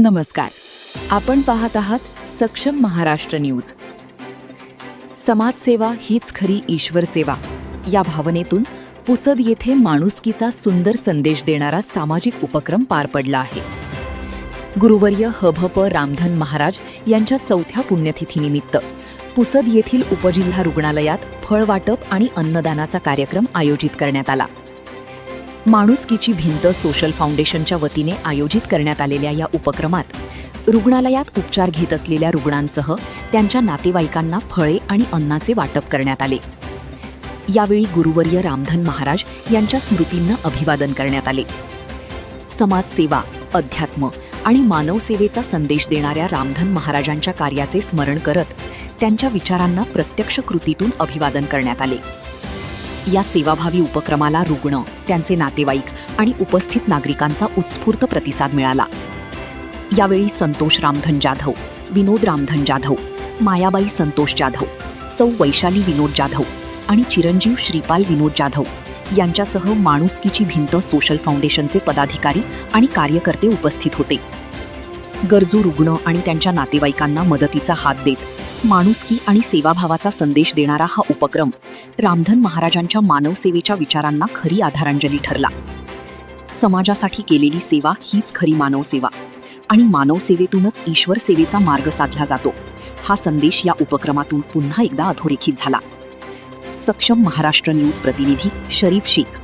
नमस्कार. आपण पाहत आहात सक्षम महाराष्ट्र न्यूज. समाजसेवा हीच खरी ईश्वर सेवा या भावनेतून पुसद येथे माणुसकीचा सुंदर संदेश देणारा सामाजिक उपक्रम पार पडला आहे. गुरुवर्य ह.भ.प. रामधन महाराज यांच्या 4थ्या पुण्यतिथीनिमित्त पुसद येथील उपजिल्हा रुग्णालयात फळ वाटप आणि अन्नदानाचा कार्यक्रम आयोजित करण्यात आला. माणुसकीची भिंत सोशल फाउंडेशनच्या वतीने आयोजित करण्यात आलेल्या या उपक्रमात रुग्णालयात उपचार घेत असलेल्या रुग्णांसह त्यांच्या नातेवाईकांना फळे आणि अन्नाचे वाटप करण्यात आले. यावेळी गुरुवर्य रामधन महाराज यांच्या स्मृतींना अभिवादन करण्यात आले. समाजसेवा, अध्यात्म आणि मानवसेवेचा संदेश देणाऱ्या रामधन महाराजांच्या कार्याचे स्मरण करत त्यांच्या विचारांना प्रत्यक्ष कृतीतून अभिवादन करण्यात आले. या सेवाभावी उपक्रमाला रुग्ण, त्यांचे नातेवाईक आणि उपस्थित नागरिकांचा उत्स्फूर्त प्रतिसाद मिळाला. यावेळी संतोष रामधन जाधव, विनोद रामधन जाधव, मायाबाई संतोष जाधव, सौ वैशाली विनोद जाधव आणि चिरंजीव श्रीपाल विनोद जाधव यांच्यासह माणुसकीची भिंत सोशल फाउंडेशनचे पदाधिकारी आणि कार्यकर्ते उपस्थित होते. गरजू रुग्ण आणि त्यांच्या नातेवाईकांना मदतीचा हात देत माणुसकी आणि सेवाभावाचा संदेश देणारा हा उपक्रम रामधन महाराजांच्या मानवसेवेच्या विचारांना खरी आधारांजली ठरला. समाजासाठी केलेली सेवा हीच खरी मानवसेवा आणि मानवसेवेतूनच ईश्वर सेवेचा मार्ग साधला जातो, हा संदेश या उपक्रमातून पुन्हा एकदा अधोरेखित झाला. सक्षम महाराष्ट्र न्यूज प्रतिनिधी शरीफ शेख.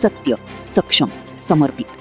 सत्य, सक्षम, समर्पित.